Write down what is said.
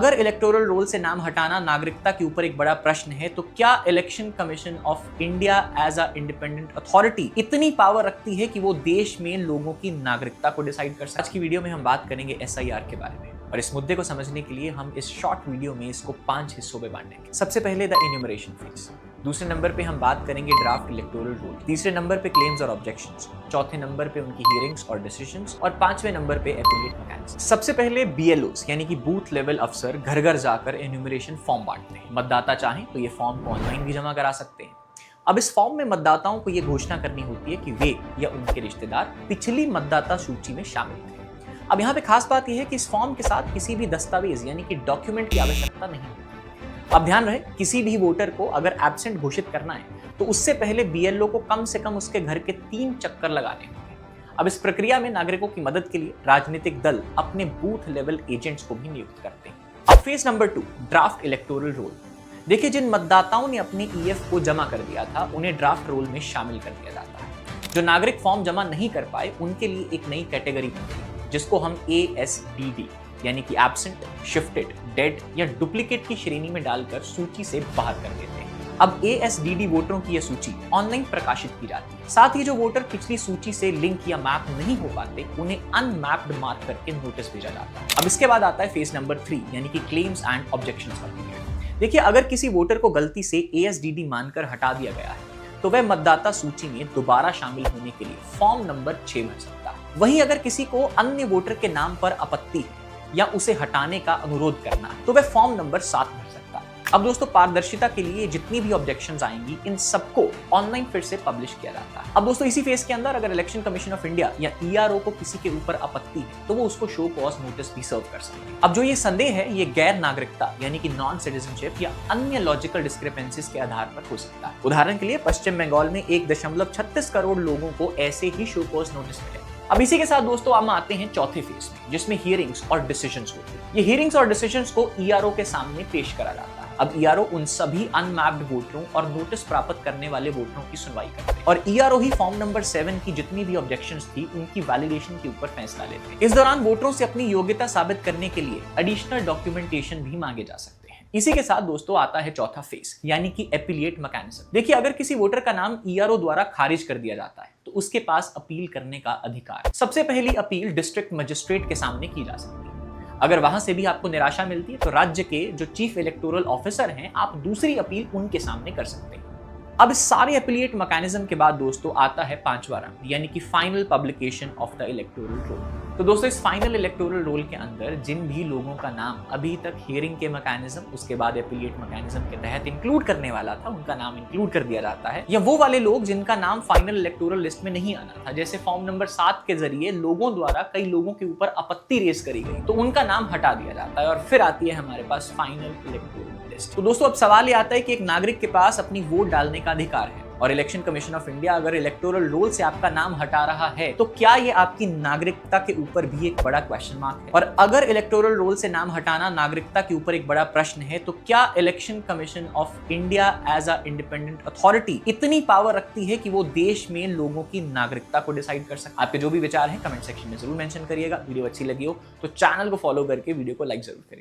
अगर electoral roll से नाम हटाना नागरिकता के ऊपर एक बड़ा प्रश्न है, तो क्या election commission of India as a independent authority इतनी पावर रखती है कि वो देश में लोगों की नागरिकता को डिसाइड कर सकती है? आज की वीडियो में हम बात करेंगे एसआईआर के बारे में, और इस मुद्दे को समझने के लिए हम इस शॉर्ट वीडियो में इसको 5 हिस्सों में बांटेंगे। सबसे पहले द इन्यूमरेशन फेज, दूसरे नंबर पे हम बात करेंगे ड्राफ्ट इलेक्टोरल रोल, तीसरे नंबर पे क्लेम्स और ऑब्जेक्शंस, चौथे नंबर पे उनकी हियरिंग्स और डिसीजंस, और पांचवें नंबर पे एपीलेट मैकेनिज्म। सबसे पहले बीएलओस यानी कि बूथ लेवल अफसर घर घर जाकर इन्यूमरेशन फॉर्म बांटते हैं। मतदाता चाहें तो ये फॉर्म को ऑनलाइन भी जमा करा सकते हैं। अब इस फॉर्म में मतदाताओं को ये घोषणा करनी होती है कि वे या उनके रिश्तेदार पिछली मतदाता सूची में शामिल थे। अब यहाँ पे खास बात यह है कि इस फॉर्म के साथ किसी भी दस्तावेज यानी कि डॉक्यूमेंट की आवश्यकता नहीं है। अब ध्यान रहे, किसी भी वोटर को अगर एब्सेंट घोषित करना है तो उससे पहले बीएलओ को कम से कम उसके घर के 3 चक्कर लगाने होंगे। अब इस प्रक्रिया में नागरिकों की मदद के लिए राजनीतिक दल अपने बूथ लेवल एजेंट्स को भी नियुक्त करते हैं। अब phase number 2, draft electoral roll. देखिए, जिन मतदाताओं ने अपने ईएफ को जमा कर दिया था उन्हें ड्राफ्ट रोल में शामिल कर दिया जाता है। जो नागरिक फॉर्म जमा नहीं कर पाए उनके लिए एक नई कैटेगरी बनती है जिसको हम ASDD यानी कि एब्सेंट, शिफ्टेड, डेड या डुप्लीकेट की श्रेणी में डालकर सूची से बाहर कर देते हैं। अब ASDD वोटरों की यह सूची ऑनलाइन प्रकाशित की जाती है। साथ ही जो वोटर पिछली सूची से लिंक या मैप नहीं हो पाते उन्हें अनमैप्ड मार्क करके नोटिस भेजा जाता है। अब इसके बाद आता है फेज नंबर 3 यानी कि क्लेम्स एंड ऑब्जेक्शंस का पीरियड। देखिए, अगर किसी वोटर को गलती से ASDD मानकर हटा दिया गया है तो वह मतदाता सूची में दोबारा शामिल होने के लिए फॉर्म नंबर 6 भर सकता है। वहीं अगर किसी को अन्य वोटर के नाम पर आपत्ति है या उसे हटाने का अनुरोध करना है तो वह फॉर्म नंबर 7 भर सकता है। अब दोस्तों, पारदर्शिता के लिए जितनी भी ऑब्जेक्शंस आएंगी इन सबको ऑनलाइन फिर से पब्लिश किया जाता है। अब दोस्तों, इसी फेज के अंदर अगर इलेक्शन कमीशन ऑफ इंडिया या ERO को किसी के ऊपर आपत्ति है तो वो उसको शो कॉज नोटिस भी सर्व कर सकते हैं। अब जो ये संदेह है ये गैर नागरिकता यानी कि नॉन सिटीजनशिप या अन्य लॉजिकल डिस्क्रिपेंसीज के आधार पर हो सकता है। उदाहरण के लिए पश्चिम बंगाल में 1.36 करोड़ लोगों को ऐसे ही शो कॉज नोटिस मिले। अब इसी के साथ दोस्तों हम आते हैं चौथे फेज में जिसमें हियरिंग्स और डिसीजंस होते हैं। ये हियरिंग्स और डिसीजंस को ERO के सामने पेश करा जाता है। अब ERO उन सभी अनमैप्ड वोटरों और नोटिस प्राप्त करने वाले वोटरों की सुनवाई करते हैं, और ERO ही फॉर्म नंबर 7 की जितनी भी ऑब्जेक्शंस थी उनकी वैलिडेशन के ऊपर फैसला लेते हैं। इस दौरान वोटरों से अपनी योग्यता साबित करने के लिए एडिशनल डॉक्यूमेंटेशन भी मांगे जा सकते हैं। इसी के साथ दोस्तों आता है चौथा फेज यानी कि एपीलेट मैकेनिज्म। देखिए, अगर किसी वोटर का नाम ERO द्वारा खारिज कर दिया जाता है तो उसके पास अपील करने का अधिकार है। सबसे पहली अपील डिस्ट्रिक्ट मजिस्ट्रेट के सामने की जा सकती है। अगर वहां से भी आपको निराशा मिलती है तो राज्य के जो चीफ इलेक्टोरल ऑफिसर हैं आप दूसरी अपील उनके सामने कर सकते हैं। अब इस सारे एपीलेट मैकेनिज्म के बाद दोस्तों आता है 5वां राउंड यानी कि final publication of the electoral roll. तो दोस्तों, इस फाइनल इलेक्टोरल रोल के अंदर जिन भी लोगों का नाम अभी तक हियरिंग के मैकेनिज्म उसके बाद एपीलेट मैकेनिज्म के तहत इंक्लूड करने वाला था उनका नाम इंक्लूड कर दिया जाता है, या वो वाले लोग जिनका नाम फाइनल इलेक्टोरल लिस्ट में नहीं आना था, जैसे फॉर्म नंबर 7 के जरिए लोगों द्वारा कई लोगों के ऊपर आपत्ति रेज करी गई तो उनका नाम हटा दिया जाता है, और फिर आती है हमारे पास फाइनल इलेक्टोरल लिस्ट। तो दोस्तों, अब सवाल ये आता है कि एक नागरिक के पास अपनी वोट डालने का अधिकार है, और इलेक्शन कमीशन ऑफ इंडिया अगर इलेक्टोरल रोल से आपका नाम हटा रहा है तो क्या ये आपकी नागरिकता के ऊपर भी एक बड़ा क्वेश्चन मार्क है? और अगर इलेक्टोरल रोल से नाम हटाना नागरिकता के ऊपर एक बड़ा प्रश्न है तो क्या election commission of India as a independent authority इतनी पावर रखती है कि वो देश में लोगों की नागरिकता को डिसाइड कर सकते? आपके जो भी विचार हैं कमेंट सेक्शन में जरूर मेंशन करिएगा। वीडियो अच्छी लगी हो तो चैनल को फॉलो करके वीडियो को लाइक जरूर करिए।